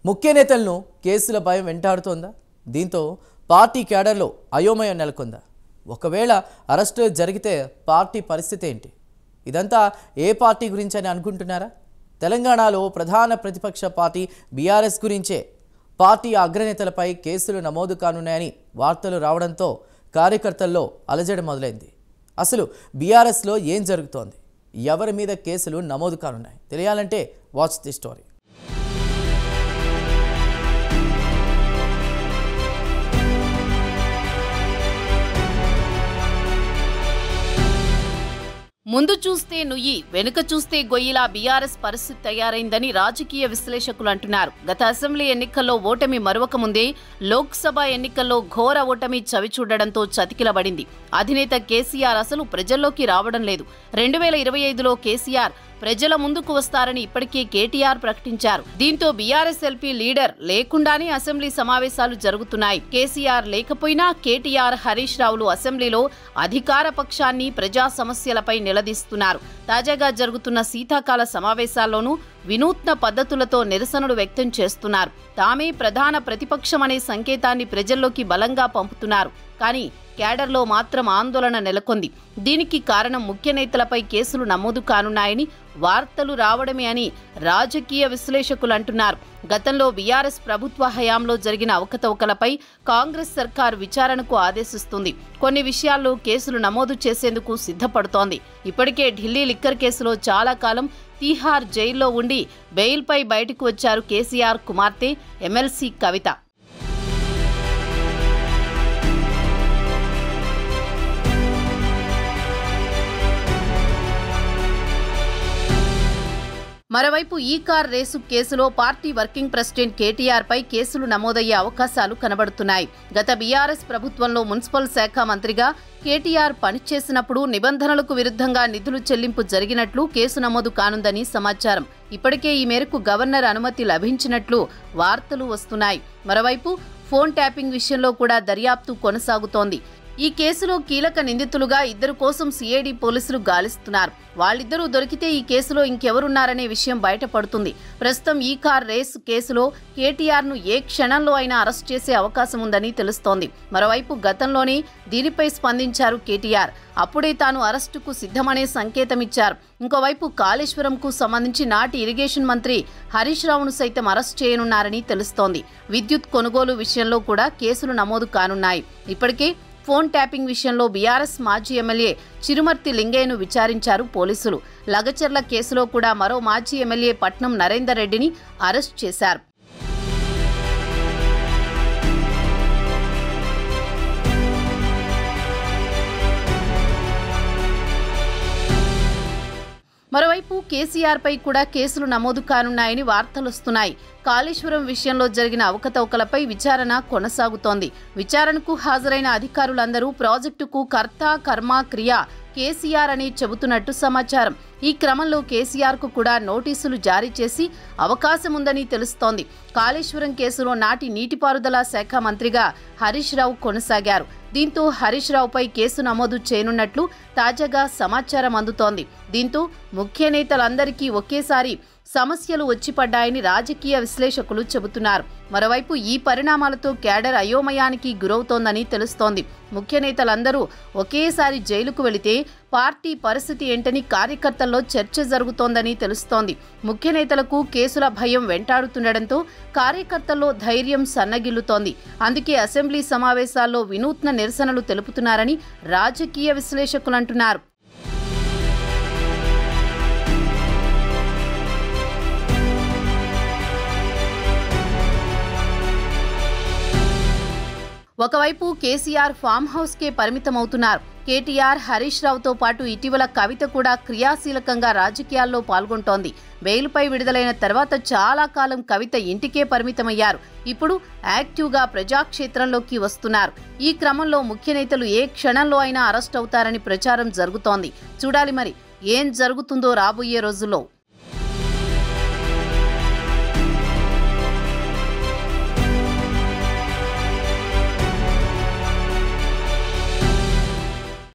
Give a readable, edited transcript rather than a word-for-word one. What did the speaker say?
ముఖ్య నేతలను కేసుల భయం వెంటాడుతోందా? దీంతో పార్టీ క్యాడర్లో అయోమయం నెలకొందా? ఒకవేళ అరెస్టు జరిగితే పార్టీ పరిస్థితి ఏంటి? ఇదంతా ఏ పార్టీ గురించి అని అనుకుంటున్నారా? తెలంగాణలో ప్రధాన ప్రతిపక్ష పార్టీ బీఆర్ఎస్ గురించే. పార్టీ అగ్రనేతలపై కేసులు నమోదు కానున్నాయని వార్తలు రావడంతో కార్యకర్తల్లో అలజడి మొదలైంది. అసలు బీఆర్ఎస్లో ఏం జరుగుతోంది? ఎవరి మీద కేసులు నమోదు కానున్నాయి? తెలియాలంటే వాచ్ ది స్టోరీ. ముందు చూస్తే నుయ్యి, వెనుక చూస్తే గొయ్యిలా బీఆర్ఎస్ పరిస్థితి తయారైందని రాజకీయ విశ్లేషకులు అంటున్నారు. గత అసెంబ్లీ ఎన్నికల్లో ఓటమి మరవక ముందే లోక్సభ ఎన్నికల్లో ఘోర ఓటమి చవిచూడడంతో చతికిలబడింది. అధినేత కేసీఆర్ అసలు ప్రజల్లోకి రావడం లేదు. 2025లో కేసీఆర్ ప్రజల ముందుకు వస్తారని ఇప్పటికే కేటీఆర్ ప్రకటించారు. దీంతో బీఆర్ఎస్ ఎల్పీ లీడర్ లేకుండానే అసెంబ్లీ సమావేశాలు జరుగుతున్నాయి. కేసీఆర్ లేకపోయినా కేటీఆర్, హరీష్ రావులు అసెంబ్లీలో అధికార పక్షాన్ని, ప్రజా సమస్యలపై నిలదీస్తున్నారు. తాజాగా జరుగుతున్న శీతాకాల సమావేశాల్లోనూ వినూత్న పద్ధతులతో నిరసనలు వ్యక్తం చేస్తున్నారు. తామే ప్రధాన ప్రతిపక్షమనే సంకేతాన్ని ప్రజల్లోకి బలంగా పంపుతున్నారు. కానీ క్యాడర్లో మాత్రం ఆందోళన నెలకొంది. దీనికి కారణం ముఖ్య నేతలపై కేసులు నమోదు కానున్నాయని వార్తలు రావడమే అని రాజకీయ విశ్లేషకులు అంటున్నారు. గతంలో బీఆర్ఎస్ ప్రభుత్వ హయాంలో జరిగిన అవకతవకలపై కాంగ్రెస్ సర్కార్ విచారణకు ఆదేశిస్తుంది. కొన్ని విషయాల్లో కేసులు నమోదు చేసేందుకు సిద్ధపడుతోంది. ఇప్పటికే ఢిల్లీ లిక్కర్ కేసులో చాలా కాలం తీహార్ జైల్లో ఉండి బెయిల్పై బయటకు వచ్చారు కేసీఆర్ కుమార్తె ఎమ్మెల్సీ కవిత. మరోవైపు ఈ కార్ రేసు కేసులో పార్టీ వర్కింగ్ ప్రెసిడెంట్ కేటీఆర్ పై కేసులు నమోదయ్యే అవకాశాలు కనబడుతున్నాయి. గత బీఆర్ఎస్ ప్రభుత్వంలో మున్సిపల్ శాఖ మంత్రిగా కేటీఆర్ పనిచేసినప్పుడు నిబంధనలకు విరుద్ధంగా నిధులు చెల్లింపు జరిగినట్లు కేసు నమోదు కానుందని సమాచారం. ఇప్పటికే ఈ మేరకు గవర్నర్ అనుమతి లభించినట్లు వార్తలు వస్తున్నాయి. మరోవైపు ఫోన్ ట్యాపింగ్ విషయంలో కూడా దర్యాప్తు కొనసాగుతోంది. ఈ కేసులో కీలక నిందితులుగా ఇద్దరు కోసం సిఐడి పోలీసులు గాలిస్తున్నారు. వాళ్ళిద్దరూ దొరికితే ఈ కేసులో ఇంకెవరున్నారనే విషయం బయటపడుతుంది. ప్రస్తుతం ఈ కార్ రేస్ కేసులో కేటీఆర్ ను ఏ క్షణంలో అయినా అరెస్ట్ చేసే అవకాశం ఉందని తెలుస్తోంది. మరోవైపు గతంలోనే దీనిపై స్పందించారు కేటీఆర్. అప్పుడే తాను అరెస్టుకు సిద్ధమనే సంకేతమిచ్చారు. ఇంకోవైపు కాళేశ్వరంకు సంబంధించి నాటి ఇరిగేషన్ మంత్రి హరీష్ రావును సైతం అరెస్ట్ చేయనున్నారని తెలుస్తోంది. విద్యుత్ కొనుగోలు విషయంలో కూడా కేసులు నమోదు కానున్నాయి. ఇప్పటికే ఫోన్ ట్యాపింగ్ విషయంలో బీఆర్ఎస్ మాజీ ఎమ్మెల్యే చిరుమర్తి లింగయ్యను విచారించారు పోలీసులు. లగచర్ల కేసులో కూడా మరో మాజీ ఎమ్మెల్యే పట్నం నరేందర్ రెడ్డిని అరెస్ట్ చేశారు. మరోవైపు కేసీఆర్ పై కూడా కేసులు నమోదు కానున్నాయని వార్తలొస్తున్నాయి. కాళేశ్వరం విషయంలో జరిగిన అవకతవకలపై విచారణ కొనసాగుతోంది. విచారణకు హాజరైన అధికారులందరూ ప్రాజెక్టుకు కర్త, కర్మ, క్రియ కేసీఆర్ అని చెబుతున్నట్టు సమాచారం. ఈ క్రమంలో కేసీఆర్ కు కూడా నోటీసులు జారీ చేసి అవకాశం ఉందని తెలుస్తోంది. కాళేశ్వరం కేసులో నాటి నీటిపారుదల శాఖ మంత్రిగా హరీష్ రావు కొనసాగారు. దీంతో హరీష్ రావుపై కేసు నమోదు చేయనున్నట్లు తాజాగా సమాచారం అందుతోంది. దీంతో ముఖ్య నేతలందరికీ ఒకేసారి సమస్యలు వచ్చిపడ్డాయని రాజకీయ విశ్లేషకులు చెబుతున్నారు. మరోవైపు ఈ పరిణామాలతో క్యాడర్ అయోమయానికి గురవుతోందని తెలుస్తోంది. ముఖ్య నేతలందరూ ఒకేసారి జైలుకు వెళితే పార్టీ పరిస్థితి ఏంటని కార్యకర్తల్లో చర్చ జరుగుతోందని తెలుస్తోంది. ముఖ్య నేతలకు కేసుల భయం వెంటాడుతుండటంతో కార్యకర్తల్లో ధైర్యం సన్నగిల్లుతోంది. అందుకే అసెంబ్లీ సమావేశాల్లో వినూత్న నిరసనలు తెలుపుతున్నారని రాజకీయ విశ్లేషకులు అంటున్నారు. ఒకవైపు కేసీఆర్ ఫామ్ హౌస్ కే పరిమితమవుతున్నారు. కేటీఆర్, హరీష్ రావుతో పాటు ఇటీవల కవిత కూడా క్రియాశీలకంగా రాజకీయాల్లో పాల్గొంటోంది. బెయిల్పై విడుదలైన తర్వాత చాలా కాలం కవిత ఇంటికే పరిమితమయ్యారు. ఇప్పుడు యాక్టివ్గా ప్రజాక్షేత్రంలోకి వస్తున్నారు. ఈ క్రమంలో ముఖ్య నేతలు ఏ క్షణంలో అయినా అరెస్ట్ అవుతారని ప్రచారం జరుగుతోంది. చూడాలి మరి ఏం జరుగుతుందో రాబోయే రోజుల్లో.